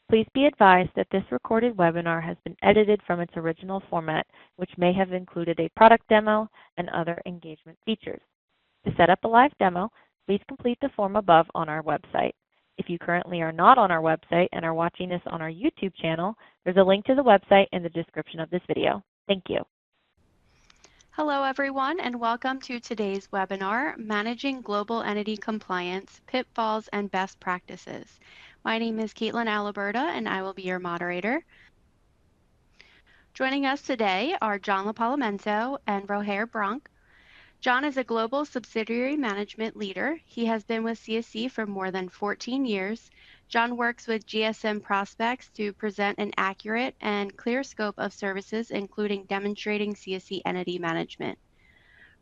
Please be advised that this recorded webinar has been edited from its original format, which may have included a product demo and other engagement features. To set up a live demo, please complete the form above on our website. If you currently are not on our website and are watching this on our YouTube channel, there's a link to the website in the description of this video. Thank you. Hello, everyone, and welcome to today's webinar, Managing Global Entity Compliance, Pitfalls and Best Practices. My name is Caitlin Aliberta, and I will be your moderator. Joining us today are John LaPalamento and Roher Bronk. John is a Global Subsidiary Management leader. He has been with CSC for more than 14 years. John works with GSM prospects to present an accurate and clear scope of services, including demonstrating CSC Entity Management.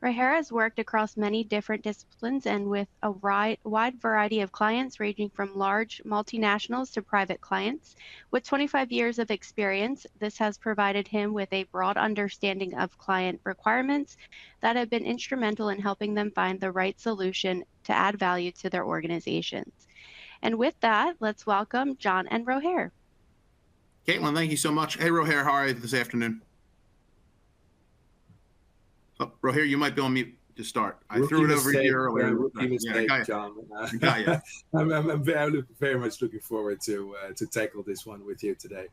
Roher has worked across many different disciplines and with a wide variety of clients ranging from large multinationals to private clients. With 25 years of experience, this has provided him with a broad understanding of client requirements that have been instrumental in helping them find the right solution to add value to their organizations. And with that, let's welcome John and Roher. Caitlin, thank you so much. Hey, Roher, how are you this afternoon? Oh, Roher, you might be on mute to start. I threw it over to you earlier. Rookie mistake, John. Got you. I'm very much looking forward to tackle this one with you today.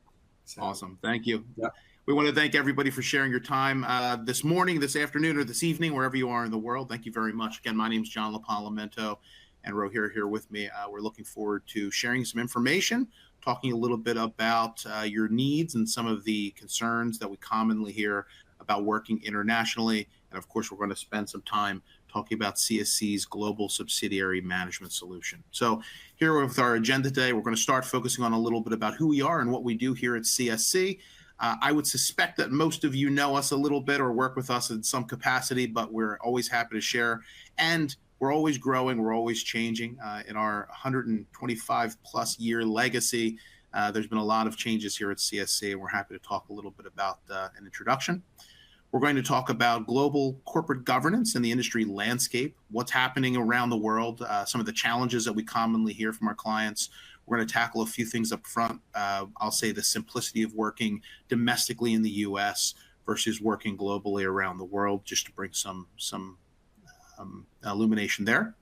So, awesome. Thank you. Yeah. We want to thank everybody for sharing your time this morning, this afternoon, or this evening, wherever you are in the world. Thank you very much. Again, my name is John LaPalamento, and Roher here with me. We're looking forward to sharing some information, talking a little bit about your needs and some of the concerns that we commonly hear about working internationally. And of course, we're going to spend some time talking about CSC's Global Subsidiary Management solution. So here with our agenda today, we're going to start focusing on a little bit about who we are and what we do here at CSC. I would suspect that most of you know us a little bit or work with us in some capacity, but we're always happy to share. And we're always growing, we're always changing. In our 125 plus year legacy, there's been a lot of changes here at CSC, and we're happy to talk a little bit about an introduction. We're going to talk about global corporate governance and the industry landscape, what's happening around the world, some of the challenges that we commonly hear from our clients. We're going to tackle a few things up front. I'll say the simplicity of working domestically in the U.S. versus working globally around the world, just to bring some illumination there.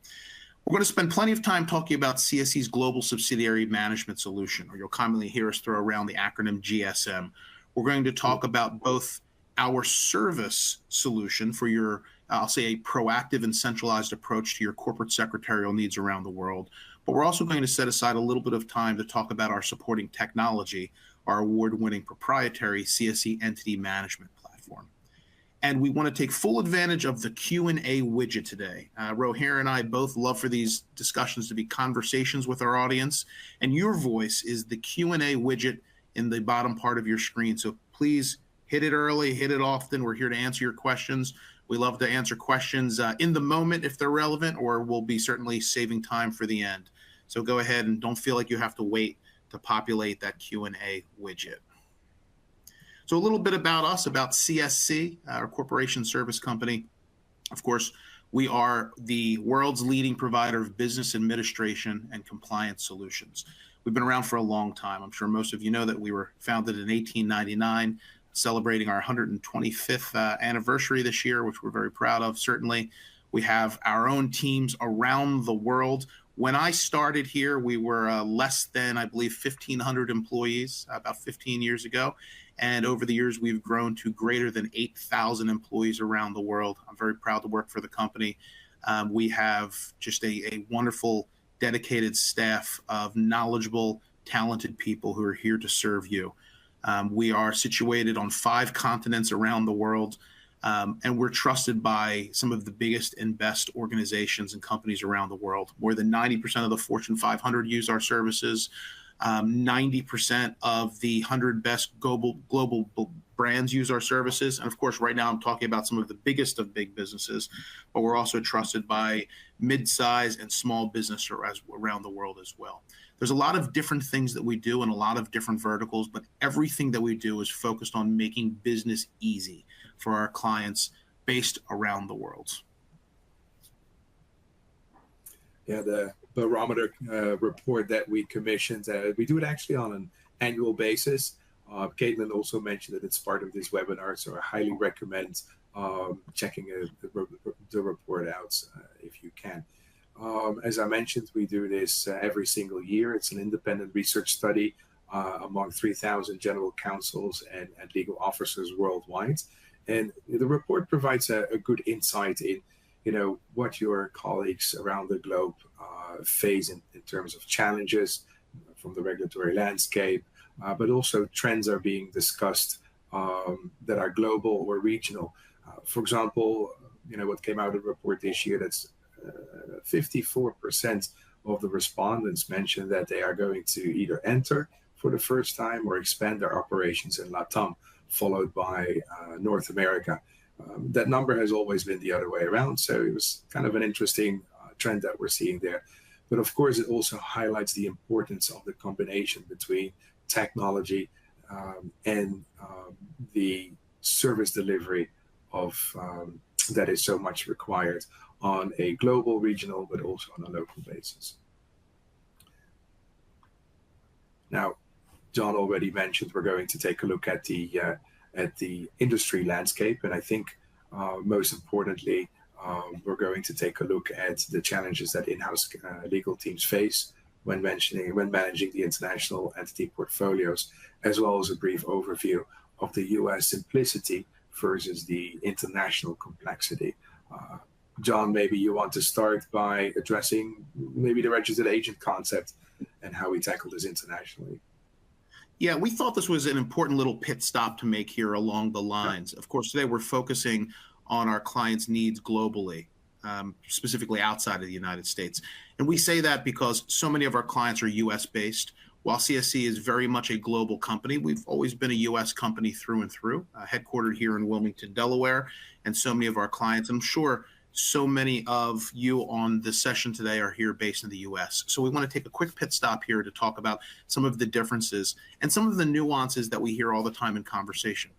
We're going to spend plenty of time talking about CSC's Global Subsidiary Management solution, or you'll commonly hear us throw around the acronym GSM. We're going to talk about both our service solution for your, I'll say, a proactive and centralized approach to your corporate secretarial needs around the world. But we're also going to set aside a little bit of time to talk about our supporting technology, our award-winning proprietary CSC Entity Management platform. And we want to take full advantage of the Q&A widget today. Roher and I both love for these discussions to be conversations with our audience. And your voice is the Q&A widget in the bottom part of your screen. So please hit it early, hit it often. We're here to answer your questions. We love to answer questions in the moment if they're relevant, or we'll be certainly saving time for the end. So go ahead and don't feel like you have to wait to populate that Q&A widget. So a little bit about us, about CSC, our corporation service company. Of course, we are the world's leading provider of business administration and compliance solutions. We've been around for a long time. I'm sure most of you know that we were founded in 1899, celebrating our 125th anniversary this year, which we're very proud of. Certainly, we have our own teams around the world. When I started here, we were less than, I believe, 1,500 employees about 15 years ago. And over the years, we've grown to greater than 8,000 employees around the world. I'm very proud to work for the company. We have just a wonderful, dedicated staff of knowledgeable, talented people who are here to serve you. We are situated on 5 continents around the world, and we're trusted by some of the biggest and best organizations and companies around the world. More than 90% of the Fortune 500 use our services. 90% of the 100 best global brands use our services. And of course, right now I'm talking about some of the biggest of big businesses, but we're also trusted by mid-size and small business around the world as well. There's a lot of different things that we do in a lot of different verticals, but everything that we do is focused on making business easy for our clients based around the world. the barometer report that we commissioned. We do it actually on an annual basis. Caitlin also mentioned that it's part of this webinar, so I highly recommend checking the report out if you can. As I mentioned, we do this every single year. It's an independent research study among 3,000 general counsels and legal officers worldwide. And the report provides a good insight in, what your colleagues around the globe face in terms of challenges from the regulatory landscape, but also trends are being discussed that are global or regional. For example, what came out of the report this year, that's 54% of the respondents mentioned that they are going to either enter for the first time or expand their operations in LATAM, followed by North America. That number has always been the other way around, so it was kind of an interesting trend that we're seeing there. But of course, it also highlights the importance of the combination between technology and the service delivery of that is so much required on a global, regional, but also on a local basis. Now, John already mentioned we're going to take a look at the industry landscape, and I think most importantly, we're going to take a look at the challenges that in-house legal teams face when managing the international entity portfolios, as well as a brief overview of the U.S. simplicity versus the international complexity. John, maybe you want to start by addressing maybe the registered agent concept and how we tackle this internationally. Yeah, we thought this was an important little pit stop to make here along the lines. Of course, today we're focusing on our clients' needs globally, specifically outside of the United States. And we say that because so many of our clients are US-based. While CSC is very much a global company, we've always been a US company through and through, headquartered here in Wilmington, Delaware. And so many of our clients, I'm sure so many of you on this session today are here based in the US. So we want to take a quick pit stop here to talk about some of the differences and some of the nuances that we hear all the time in conversation.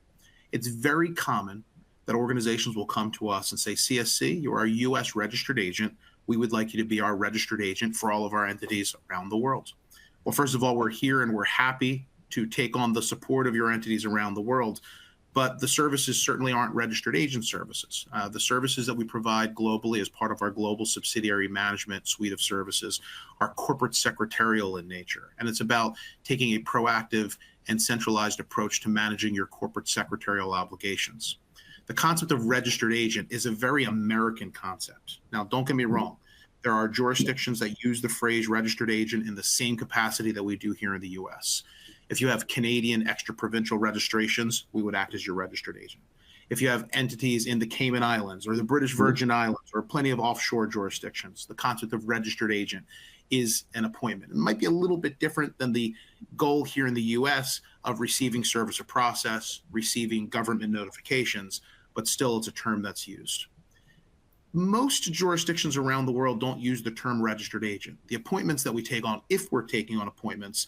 It's very common that organizations will come to us and say, CSC, you're our US registered agent. We would like you to be our registered agent for all of our entities around the world. Well, first of all, we're here and we're happy to take on the support of your entities around the world. But the services certainly aren't registered agent services. The services that we provide globally as part of our Global Subsidiary Management suite of services are corporate secretarial in nature. And it's about taking a proactive and centralized approach to managing your corporate secretarial obligations. The concept of registered agent is a very American concept. Now, don't get me wrong. There are jurisdictions that use the phrase registered agent in the same capacity that we do here in the US. If you have Canadian extra-provincial registrations, we would act as your registered agent. If you have entities in the Cayman Islands or the British Virgin Islands or plenty of offshore jurisdictions, the concept of registered agent is an appointment. It might be a little bit different than the goal here in the US of receiving service or process, receiving government notifications, but still it's a term that's used. Most jurisdictions around the world don't use the term registered agent. The appointments that we take on, if we're taking on appointments,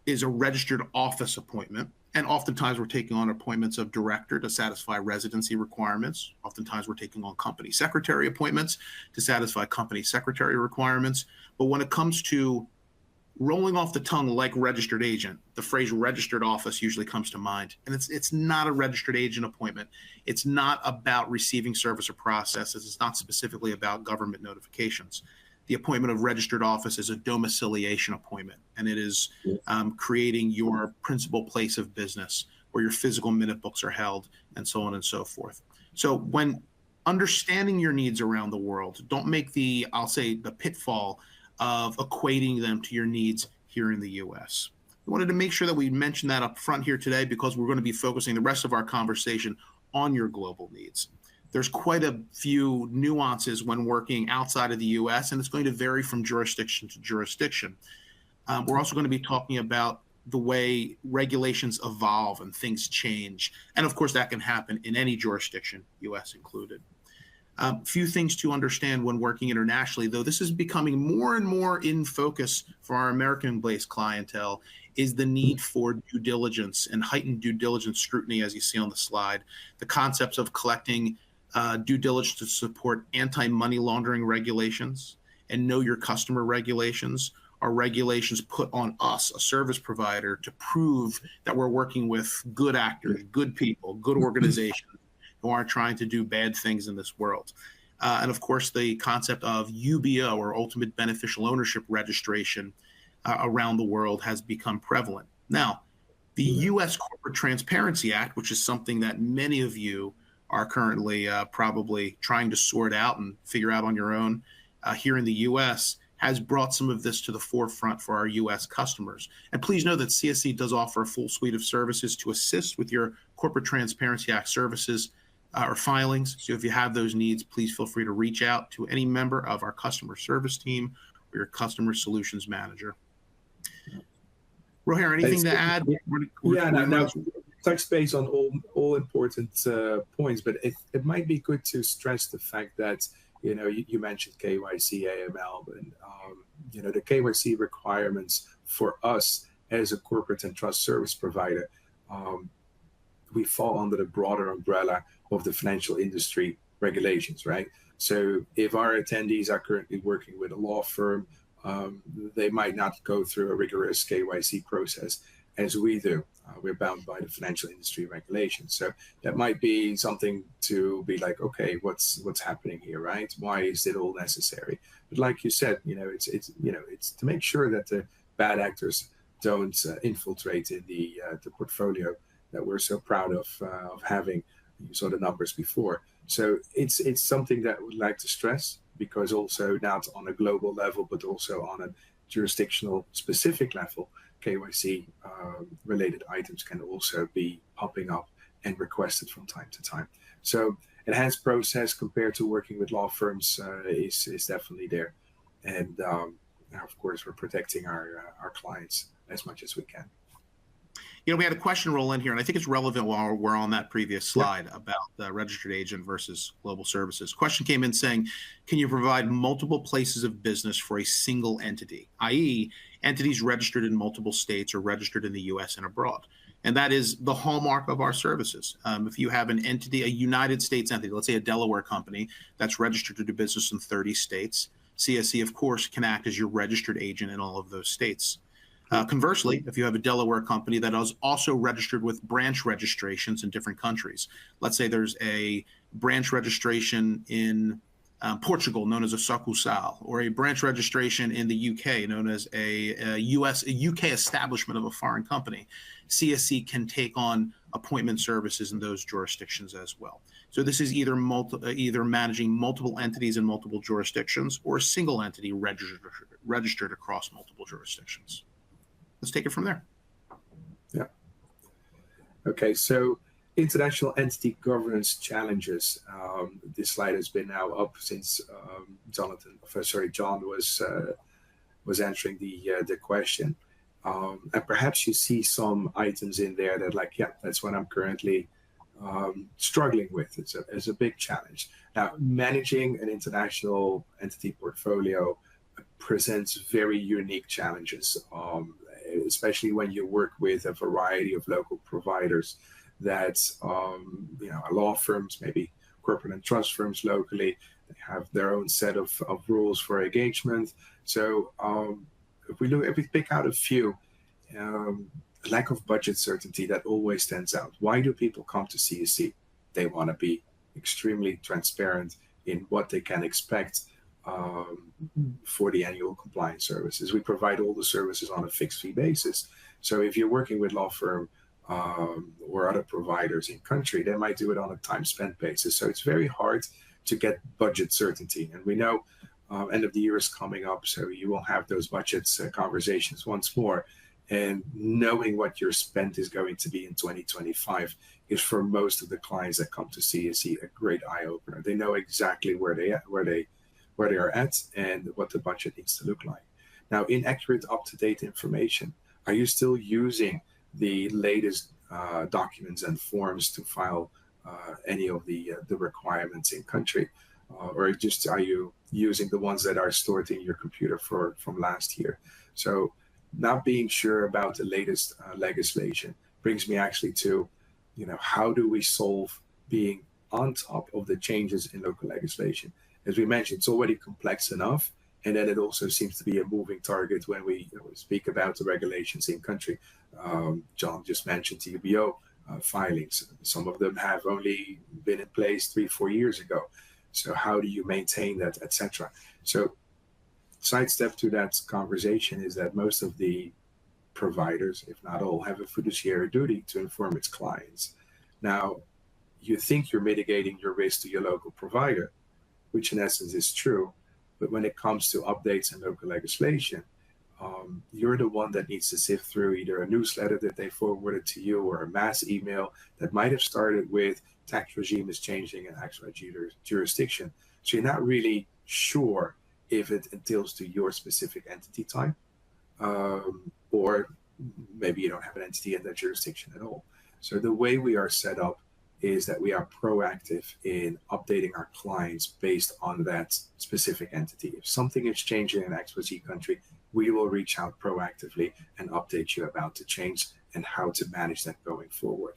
is a registered office appointment. And oftentimes we're taking on appointments of director to satisfy residency requirements. Oftentimes we're taking on company secretary appointments to satisfy company secretary requirements. But when it comes to rolling off the tongue like registered agent, the phrase registered office usually comes to mind. And it's not a registered agent appointment. It's not about receiving service or processes. It's not specifically about government notifications. The appointment of registered office is a domiciliation appointment, and it is creating your principal place of business where your physical minute books are held, and so on and so forth. So when understanding your needs around the world, don't make the pitfall of equating them to your needs here in the US. We wanted to make sure that we mention that up front here today because we're going to be focusing the rest of our conversation on your global needs. There's quite a few nuances when working outside of the US, and it's going to vary from jurisdiction to jurisdiction. We're also going to be talking about the way regulations evolve and things change. And of course, that can happen in any jurisdiction, US included. Few things to understand when working internationally, though this is becoming more and more in focus for our American-based clientele, is the need for due diligence and heightened due diligence scrutiny, as you see on the slide. The concepts of collecting due diligence to support anti-money laundering regulations and know your customer regulations are regulations put on us, a service provider, to prove that we're working with good actors, good people, good organizations who aren't trying to do bad things in this world. And of course, the concept of UBO, or ultimate beneficial ownership registration, around the world has become prevalent. Now, the U.S. Corporate Transparency Act, which is something that many of you are currently probably trying to sort out and figure out on your own here in the U.S., has brought some of this to the forefront for our U.S. customers. And please know that CSC does offer a full suite of services to assist with your Corporate Transparency Act services or filings. So if you have those needs, please feel free to reach out to any member of our customer service team or your customer solutions manager. Roher, anything to add? Now touch base on all important points, but it might be good to stress the fact that, you mentioned KYC, AML, and the KYC requirements for us as a corporate and trust service provider. We fall under the broader umbrella of the financial industry regulations, right? So if our attendees are currently working with a law firm, they might not go through a rigorous KYC process as we do. We're bound by the financial industry regulations. So that might be something to be like, okay, what's happening here, right? Why is it all necessary? But like you said, it's to make sure that the bad actors don't infiltrate in the portfolio that we're so proud of having. You saw the numbers before. So it's something that I would like to stress, because also not on a global level, but also on a jurisdictional specific level, KYC related items can also be popping up and requested from time to time. So enhanced process compared to working with law firms is definitely there. And of course, we're protecting our clients as much as we can. We had a question roll in here, and I think it's relevant while we're on that previous slide about the registered agent versus global services. Question came in saying, can you provide multiple places of business for a single entity, i.e. entities registered in multiple states or registered in the U.S. and abroad? And that is the hallmark of our services. If you have an entity, a United States entity, let's say a Delaware company that's registered to do business in 30 states, CSC, of course, can act as your registered agent in all of those states. Conversely, if you have a Delaware company that is also registered with branch registrations in different countries, let's say there's a branch registration in Portugal known as a succursal, or a branch registration in the UK known as a UK establishment of a foreign company, CSC can take on appointment services in those jurisdictions as well. So this is either managing multiple entities in multiple jurisdictions, or a single entity registered across multiple jurisdictions. Let's take it from there. Yeah. Okay, so international entity governance challenges. This slide has been now up since John was answering the question. And perhaps you see some items in there that that's what I'm currently struggling with. It's a big challenge. Now, managing an international entity portfolio presents very unique challenges, especially when you work with a variety of local providers that, are law firms, maybe corporate and trust firms locally. They have their own set of rules for engagement. So if we pick out a few, lack of budget certainty, that always stands out. Why do people come to CSC? They want to be extremely transparent in what they can expect for the annual compliance services. We provide all the services on a fixed fee basis. So if you're working with law firm or other providers in country, they might do it on a time spent basis. So it's very hard to get budget certainty. And we know end of the year is coming up, so you will have those budgets conversations once more. And knowing what your spend is going to be in 2025 is, for most of the clients that come to CSC, a great eye opener. They know exactly where they are at and what the budget needs to look like. Now, inaccurate, up-to-date information. Are you still using the latest documents and forms to file any of the requirements in country? Or just are you using the ones that are stored in your computer from last year? So not being sure about the latest legislation brings me actually to, how do we solve being on top of the changes in local legislation? As we mentioned, it's already complex enough. And then it also seems to be a moving target when we speak about the regulations in country. John just mentioned TBO filings. Some of them have only been in place 3-4 years ago. So how do you maintain that, etc.? So sidestep to that conversation is that most of the providers, if not all, have a fiduciary duty to inform its clients. Now, you think you're mitigating your risk to your local provider, which in essence is true. But when it comes to updates and local legislation, you're the one that needs to sift through either a newsletter that they forwarded to you or a mass email that might have started with tax regime is changing in XY jurisdiction. So you're not really sure if it entails to your specific entity type, or maybe you don't have an entity in that jurisdiction at all. So the way we are set up is that we are proactive in updating our clients based on that specific entity. If something is changing in XYZ country, we will reach out proactively and update you about the change and how to manage that going forward.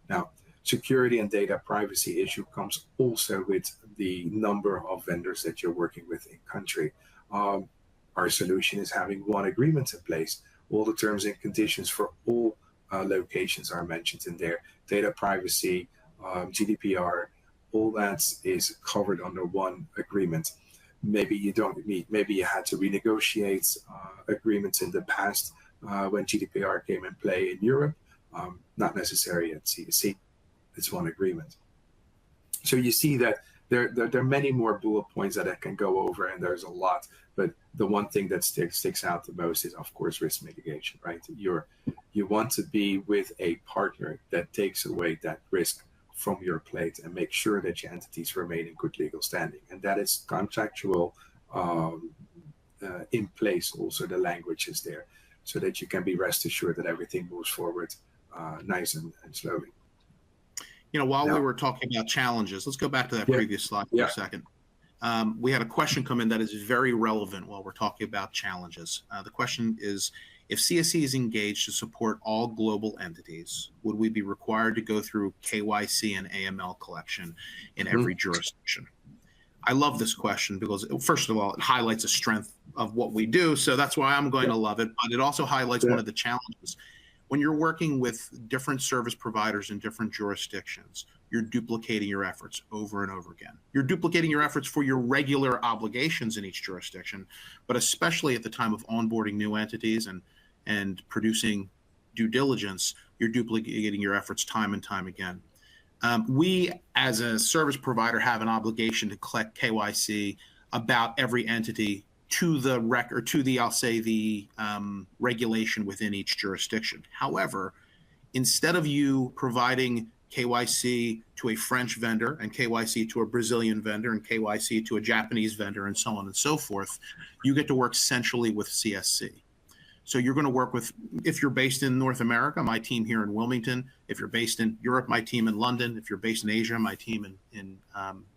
Now, security and data privacy issue comes also with the number of vendors that you're working with in country. Our solution is having one agreement in place. All the terms and conditions for all locations are mentioned in there. Data privacy, GDPR, all that is covered under one agreement. Maybe you don't meet, maybe you had to renegotiate agreements in the past when GDPR came in play in Europe. Not necessary at CSC, it's one agreement. So you see that there are many more bullet points that I can go over, and there's a lot, but the one thing that sticks out the most is, of course, risk mitigation, right? You want to be with a partner that takes away that risk from your plate and make sure that your entities remain in good legal standing. And that is contractual in place. Also, the language is there so that you can be rest assured that everything moves forward nice and slowly. You know, while we were talking about challenges, let's go back to that previous slide for a second. We had a question come in that is very relevant while we're talking about challenges. The question is, if CSC is engaged to support all global entities, would we be required to go through KYC and AML collection in every jurisdiction? I love this question because, first of all, it highlights the strength of what we do, so that's why I'm going to love it, but it also highlights one of the challenges. When you're working with different service providers in different jurisdictions, you're duplicating your efforts over and over again. You're duplicating your efforts for your regular obligations in each jurisdiction, but especially at the time of onboarding new entities and producing due diligence, you're duplicating your efforts time and time again. We, as a service provider, have an obligation to collect KYC about every entity to the record, to the, I'll say, the regulation within each jurisdiction. However, instead of you providing KYC to a French vendor and KYC to a Brazilian vendor and KYC to a Japanese vendor and so on and so forth, you get to work centrally with CSC. So you're going to work with, if you're based in North America, my team here in Wilmington. If you're based in Europe, my team in London. If you're based in Asia, my team in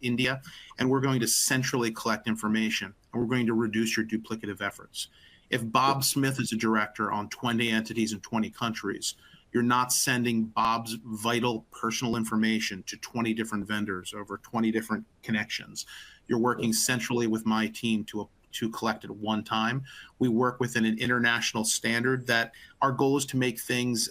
India. And we're going to centrally collect information, and we're going to reduce your duplicative efforts. If Bob Smith is a director on 20 entities in 20 countries, you're not sending Bob's vital personal information to 20 different vendors over 20 different connections. You're working centrally with my team to collect at one time. We work within an international standard that our goal is to make things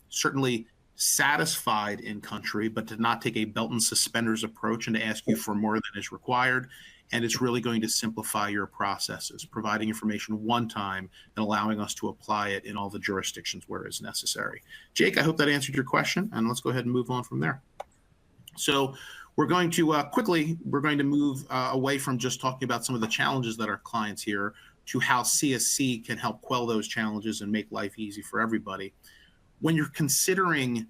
certainly satisfied in country, but to not take a belt and suspenders approach and to ask you for more than is required. And it's really going to simplify your processes, providing information one time and allowing us to apply it in all the jurisdictions where it's necessary. Jake, I hope that answered your question, and let's go ahead and move on from there. So we're going to we're going to move away from just talking about some of the challenges that our clients here to how CSC can help quell those challenges and make life easy for everybody. When you're considering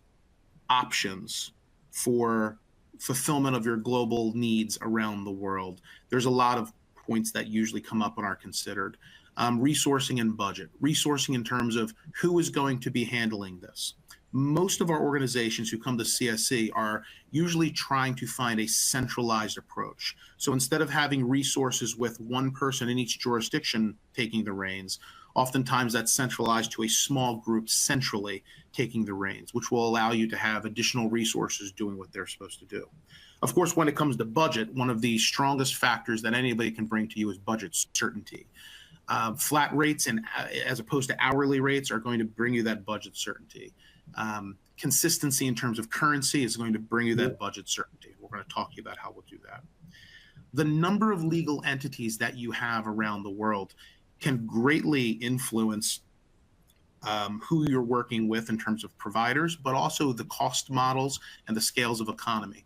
options for fulfillment of your global needs around the world, there's a lot of points that usually come up and are considered. Resourcing and budget. Resourcing in terms of who is going to be handling this. Most of our organizations who come to CSC are usually trying to find a centralized approach. So instead of having resources with one person in each jurisdiction taking the reins, oftentimes that's centralized to a small group centrally taking the reins, which will allow you to have additional resources doing what they're supposed to do. Of course, when it comes to budget, one of the strongest factors that anybody can bring to you is budget certainty. Flat rates and as opposed to hourly rates are going to bring you that budget certainty. Consistency in terms of currency is going to bring you that budget certainty. We're going to talk to you about how we'll do that. The number of legal entities that you have around the world can greatly influence who you're working with in terms of providers, but also the cost models and the scales of economy.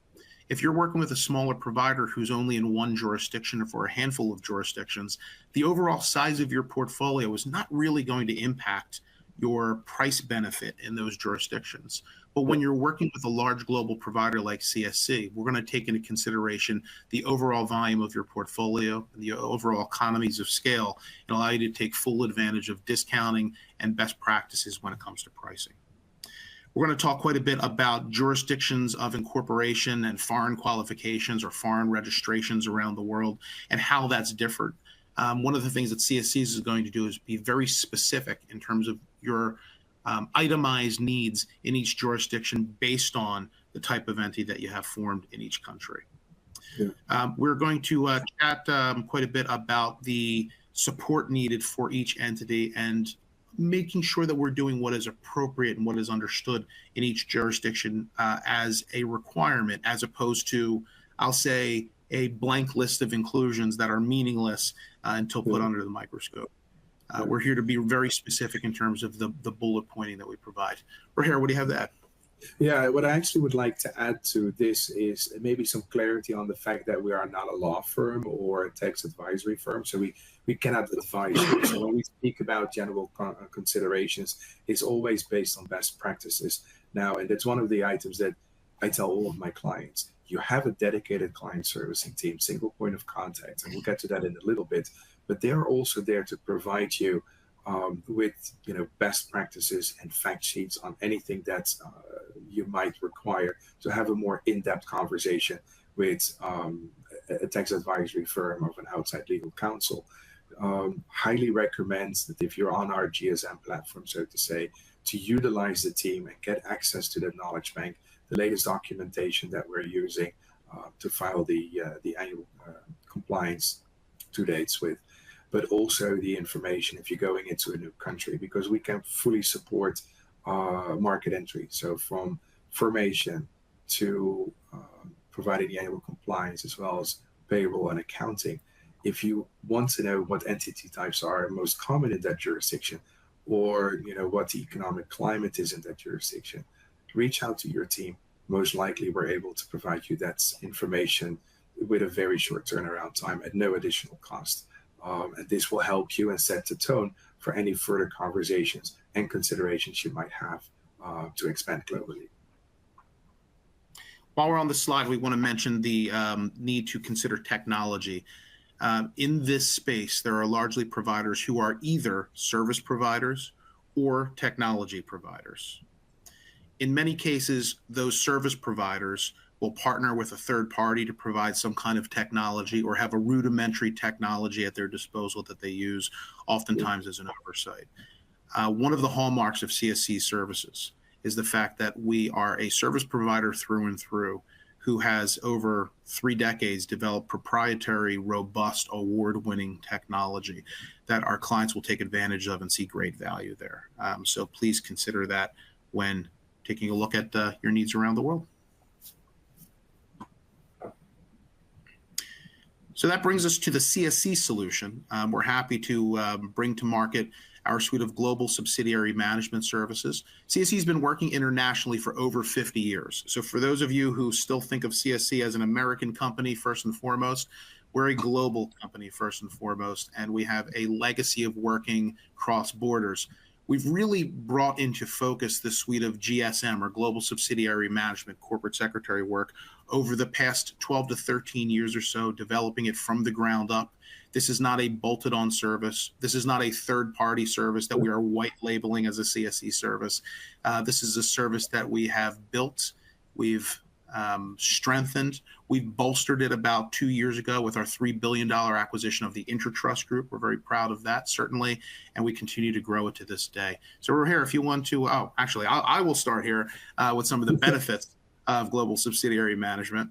If you're working with a smaller provider who's only in one jurisdiction or for a handful of jurisdictions, the overall size of your portfolio is not really going to impact your price benefit in those jurisdictions. But when you're working with a large global provider like CSC, we're going to take into consideration the overall volume of your portfolio and the overall economies of scale and allow you to take full advantage of discounting and best practices when it comes to pricing. We're going to talk quite a bit about jurisdictions of incorporation and foreign qualifications or foreign registrations around the world and how that's different. One of the things that CSC is going to do is be very specific in terms of your itemized needs in each jurisdiction based on the type of entity that you have formed in each country. Yeah. We're going to chat quite a bit about the support needed for each entity and making sure that we're doing what is appropriate and what is understood in each jurisdiction as a requirement, as opposed to, I'll say, a blank list of inclusions that are meaningless until put under the microscope. We're here to be very specific in terms of the bullet pointing that we provide. Rahir, what do you have to add? Yeah, what I actually would like to add to this is maybe some clarity on the fact that we are not a law firm or a tax advisory firm, so we cannot advise you. So when we speak about general considerations, it's always based on best practices. Now, and that's one of the items that I tell all of my clients. You have a dedicated client servicing team, single point of contact, and we'll get to that in a little bit, but they're also there to provide you with best practices and fact sheets on anything that you might require to have a more in-depth conversation with a tax advisory firm of an outside legal counsel. Highly recommends that if you're on our GSM platform, so to say, to utilize the team and get access to the knowledge bank, the latest documentation that we're using to file the annual compliance to dates with, but also the information if you're going into a new country, because we can fully support market entry. So from formation to providing the annual compliance as well as payroll and accounting. If you want to know what entity types are most common in that jurisdiction, or what the economic climate is in that jurisdiction, reach out to your team. Most likely we're able to provide you that information with a very short turnaround time at no additional cost. And this will help you and set the tone for any further conversations and considerations you might have to expand globally. While we're on the slide, we want to mention the need to consider technology. In this space, there are largely providers who are either service providers or technology providers. In many cases, those service providers will partner with a third party to provide some kind of technology or have a rudimentary technology at their disposal that they use, oftentimes as an oversight. One of the hallmarks of CSC services is the fact that we are a service provider through and through who has over 3 decades developed proprietary, robust, award-winning technology that our clients will take advantage of and see great value there. So please consider that when taking a look at your needs around the world. So that brings us to the CSC solution. We're happy to bring to market our suite of global subsidiary management services. CSC has been working internationally for over 50 years. So for those of you who still think of CSC as an American company first and foremost, we're a global company first and foremost, and we have a legacy of working cross borders. We've really brought into focus the suite of GSM, or Global Subsidiary Management, corporate secretary work over the past 12 to 13 years or so, developing it from the ground up. This is not a bolted-on service. This is not a third-party service that we are white labeling as a CSC service. This is a service that we have built, we've strengthened. We've bolstered it about 2 years ago with our $3 billion acquisition of the Intertrust Group. We're very proud of that, certainly, and we continue to grow it to this day. So we're here if you want to, I will start here with some of the benefits of Global Subsidiary Management.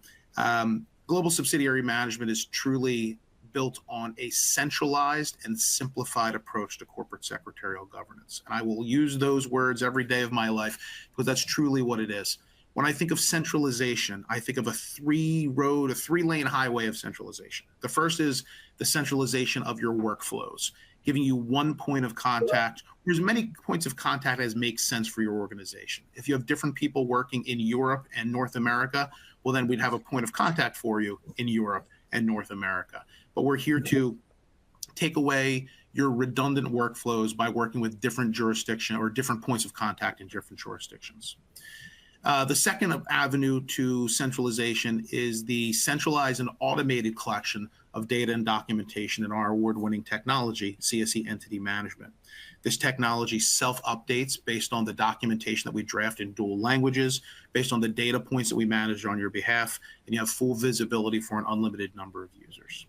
Global subsidiary management is truly built on a centralized and simplified approach to corporate secretarial governance. And I will use those words every day of my life because that's truly what it is. When I think of centralization, I think of a three-lane highway of centralization. The first is the centralization of your workflows, giving you one point of contact. There's as many points of contact as makes sense for your organization. If you have different people working in Europe and North America, well, then we'd have a point of contact for you in Europe and North America. But we're here to take away your redundant workflows by working with different jurisdiction or different points of contact in different jurisdictions. The second avenue to centralization is the centralized and automated collection of data and documentation in our award-winning technology, CSC Entity Management. This technology self-updates based on the documentation that we draft in dual languages, based on the data points that we manage on your behalf, and you have full visibility for an unlimited number of users.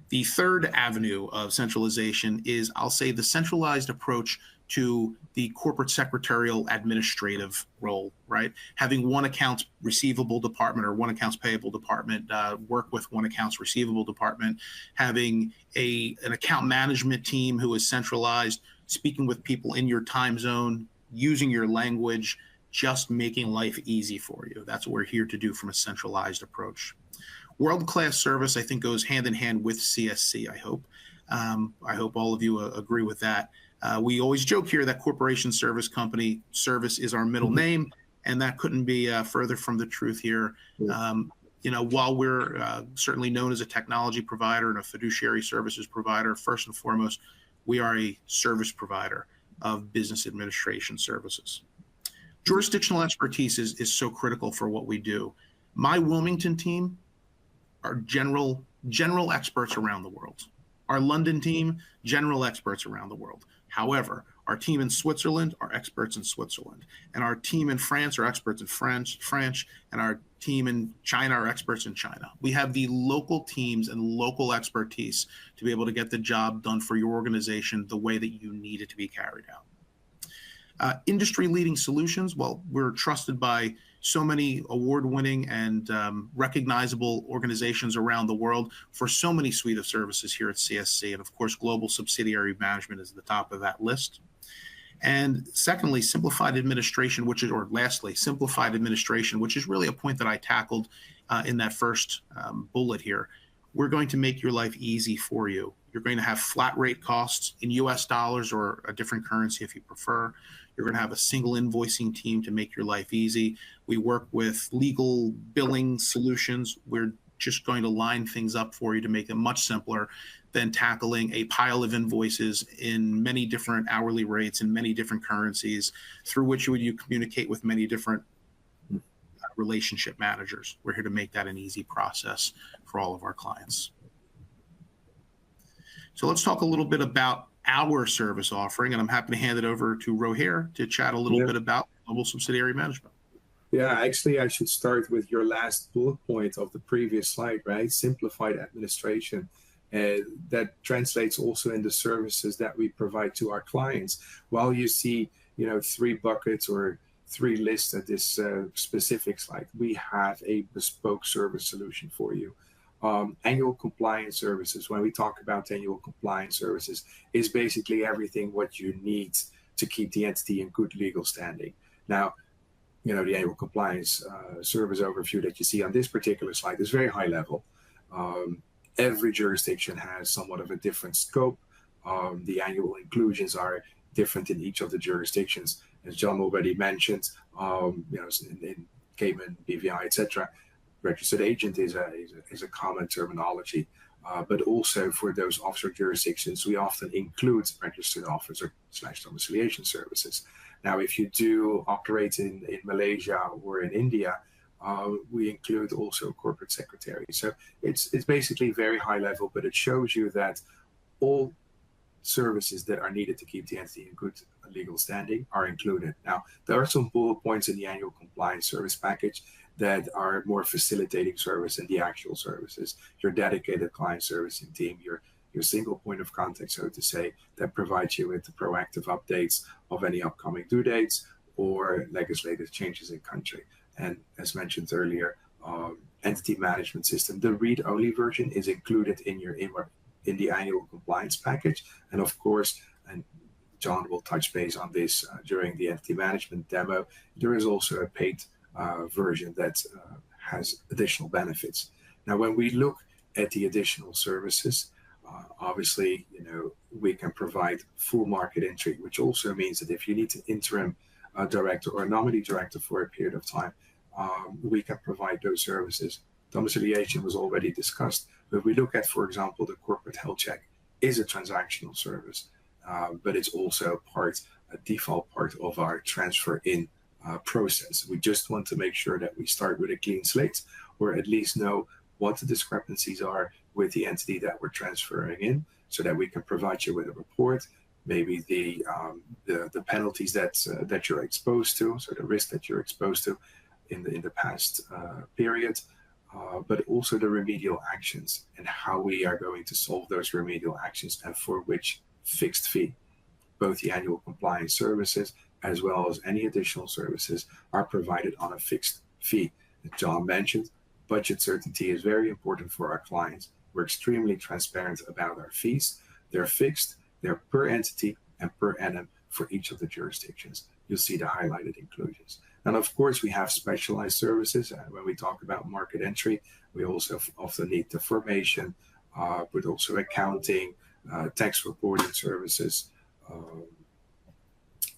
The third avenue of centralization is, I'll say, the centralized approach to the corporate secretarial administrative role, right? Having one accounts receivable department or one accounts payable department work with one accounts receivable department, having an account management team who is centralized, speaking with people in your time zone, using your language, just making life easy for you. That's what we're here to do from a centralized approach. World-class service, I think, goes hand in hand with CSC, I hope. I hope all of you agree with that. We always joke here that corporation service company service is our middle name, and that couldn't be further from the truth here. While we're certainly known as a technology provider and a fiduciary services provider, first and foremost, we are a service provider of business administration services. Jurisdictional expertise is so critical for what we do. My Wilmington team are general experts around the world. Our London team, general experts around the world. However, our team in Switzerland are experts in Switzerland, and our team in France are experts in French, and our team in China are experts in China. We have the local teams and local expertise to be able to get the job done for your organization the way that you need it to be carried out. Industry-leading solutions, well, we're trusted by so many award-winning and recognizable organizations around the world for so many suite of services here at CSC. And of course, Global Subsidiary Management is at the top of that list. And secondly, simplified administration, simplified administration, which is really a point that I tackled in that first bullet here. We're going to make your life easy for you. You're going to have flat rate costs in US dollars or a different currency if you prefer. You're going to have a single invoicing team to make your life easy. We work with legal billing solutions. We're just going to line things up for you to make them much simpler than tackling a pile of invoices in many different hourly rates in many different currencies through which you communicate with many different relationship managers. We're here to make that an easy process for all of our clients. So let's talk a little bit about our service offering, and I'm happy to hand it over to Roher to chat a little bit about Global Subsidiary Management. Yeah, actually, I should start with your last bullet point of the previous slide, right? Simplified administration. That translates also in the services that we provide to our clients. While you see, 3 buckets or 3 lists at this specific slide, we have a bespoke service solution for you. Annual compliance services, when we talk about annual compliance services, is basically everything what you need to keep the entity in good legal standing. Now, the annual compliance service overview that you see on this particular slide is very high level. Every jurisdiction has somewhat of a different scope. The annual inclusions are different in each of the jurisdictions. As John already mentioned, in Cayman, BVI, etc., registered agent is a common terminology. But also for those offshore jurisdictions, we often include registered officer / domiciliation services. Now, if you do operate in Malaysia or in India, we include also corporate secretary. So it's basically very high level, but it shows you that all services that are needed to keep the entity in good legal standing are included. Now, there are some bullet points in the annual compliance service package that are more facilitating service than the actual services. Your dedicated client servicing team, your single point of contact, so to say, that provides you with the proactive updates of any upcoming due dates or legislative changes in country. And as mentioned earlier, Entity Management System. The read-only version is included in the annual compliance package, and of course, and John will touch base on this during the entity management demo, there is also a paid version that has additional benefits. Now, when we look at the additional services, obviously, we can provide full market entry, which also means that if you need an interim director or a nominee director for a period of time, we can provide those services. Domiciliation was already discussed, but we look at, for example, the corporate health check is a transactional service, but it's also a default part of our transfer in process. We just want to make sure that we start with a clean slate, or at least know what the discrepancies are with the entity that we're transferring in, so that we can provide you with a report, maybe the penalties that you're exposed to, so the risk that you're exposed to in the past period, but also the remedial actions and how we are going to solve those remedial actions and for which fixed fee. Both the annual compliance services as well as any additional services are provided on a fixed fee. As John mentioned, budget certainty is very important for our clients. We're extremely transparent about our fees. They're fixed, they're per entity and per annum for each of the jurisdictions. You'll see the highlighted inclusions. And of course, we have specialized services. When we talk about market entry, we also often need the formation, but also accounting, tax reporting services,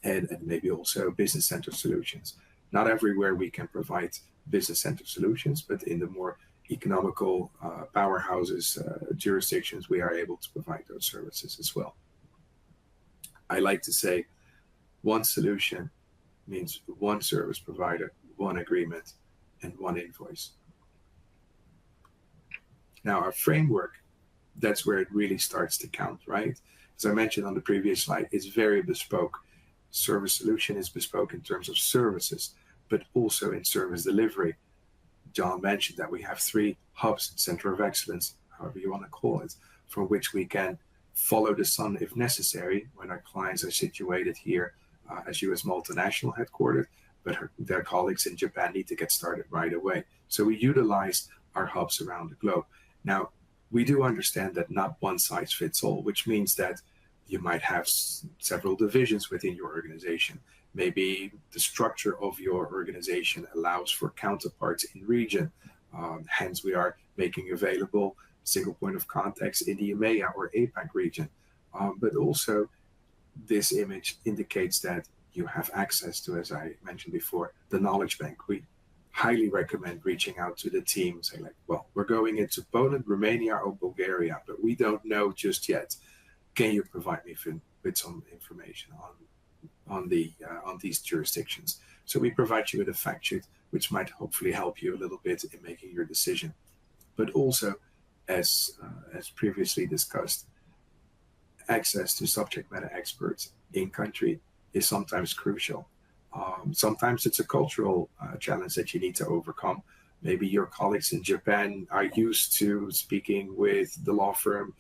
and maybe also business center solutions. Not everywhere we can provide business center solutions, but in the more economical powerhouses, jurisdictions, we are able to provide those services as well. I like to say one solution means one service provider, one agreement, and one invoice. Now, our framework, that's where it really starts to count, right? As I mentioned on the previous slide, it's very bespoke. Service solution is bespoke in terms of services, but also in service delivery. John mentioned that we have 3 hubs, center of excellence, however you want to call it, from which we can follow the sun if necessary when our clients are situated here as US multinational headquartered, but their colleagues in Japan need to get started right away. So we utilize our hubs around the globe. Now, we do understand that not one size fits all, which means that you might have several divisions within your organization. Maybe the structure of your organization allows for counterparts in region. Hence, we are making available single point of contacts in the EMEA or APAC region. But also, this image indicates that you have access to, as I mentioned before, the knowledge bank. We highly recommend reaching out to the team, saying like, well, we're going into Poland, Romania, or Bulgaria, but we don't know just yet. Can you provide me with some information on these jurisdictions? So we provide you with a fact sheet, which might hopefully help you a little bit in making your decision. But also, as previously discussed, access to subject matter experts in country is sometimes crucial. Sometimes it's a cultural challenge that you need to overcome. Maybe your colleagues in Japan are used to speaking with the law firm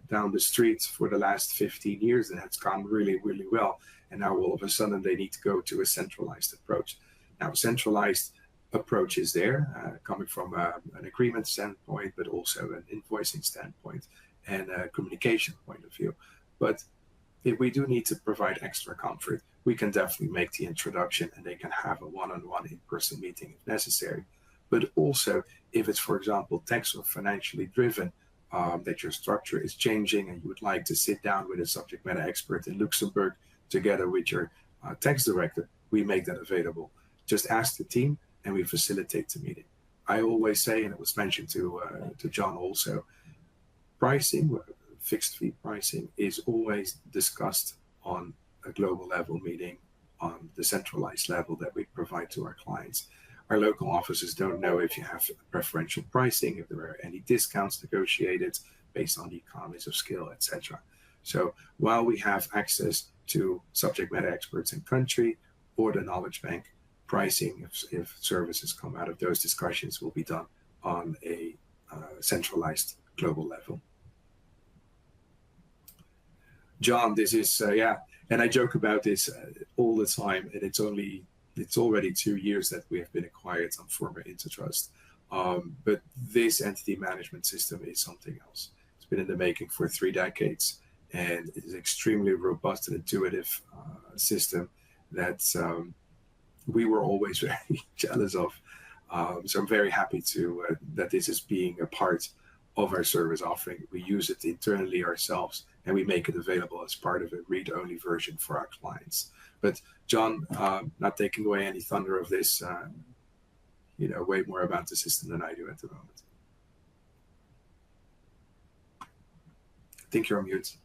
down the street for the last 15 years, and it's gone really, really well. And now all of a sudden they need to go to a centralized approach. Now, centralized approach is there, coming from an agreement standpoint, but also an invoicing standpoint and a communication point of view. But if we do need to provide extra comfort, we can definitely make the introduction and they can have a one-on-one in-person meeting if necessary. But also, if it's, for example, tax or financially driven, that your structure is changing and you would like to sit down with a subject matter expert in Luxembourg together with your tax director, we make that available. Just ask the team and we facilitate the meeting. I always say, and it was mentioned to John also, pricing, fixed fee pricing is always discussed on a global level meeting on the centralized level that we provide to our clients. Our local offices don't know if you have preferential pricing, if there are any discounts negotiated based on the economies of scale, etc. So while we have access to subject matter experts in country or the knowledge bank, pricing, if services come out of those discussions, will be done on a centralized global level. John, this is, and I joke about this all the time, and it's already 2 years that we have been acquired on former Intertrust. But this entity management system is something else. It's been in the making for 3 decades, and it is extremely robust and intuitive system that we were always very jealous of. So I'm very happy to that this is being a part of our service offering. We use it internally ourselves, and we make it available as part of a read-only version for our clients. But John, not taking away any thunder of this, you know way more about the system than I do at the moment. I think you're on mute.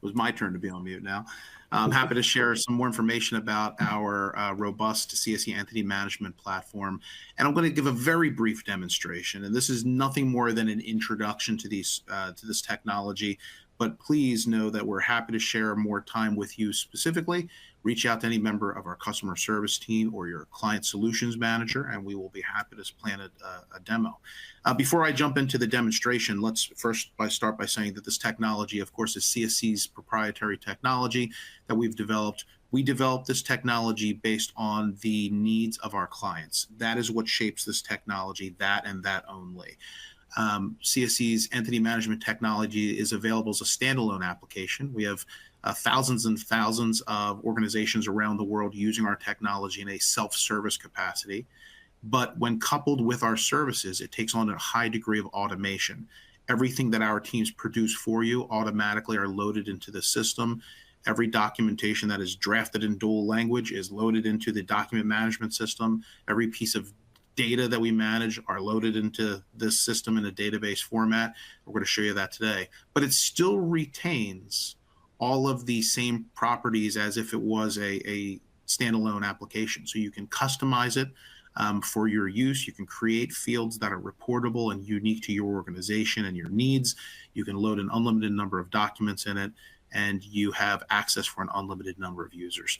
It was my turn to be on mute now. I'm happy to share some more information about our robust CSC Entity Management platform. And I'm going to give a very brief demonstration. And this is nothing more than an introduction to this technology. But please know that we're happy to share more time with you specifically. Reach out to any member of our customer service team or your client solutions manager, and we will be happy to plan a demo. Before I jump into the demonstration, let's first start by saying that this technology, of course, is CSC's proprietary technology that we've developed. We developed this technology based on the needs of our clients. That is what shapes this technology, that and that only. CSC's entity management technology is available as a standalone application. We have thousands and thousands of organizations around the world using our technology in a self-service capacity. But when coupled with our services, it takes on a high degree of automation. Everything that our teams produce for you automatically are loaded into the system. Every documentation that is drafted in dual language is loaded into the document management system. Every piece of data that we manage are loaded into this system in a database format. We're going to show you that today. But it still retains all of the same properties as if it was a standalone application. So you can customize it for your use. You can create fields that are reportable and unique to your organization and your needs. You can load an unlimited number of documents in it, and you have access for an unlimited number of users.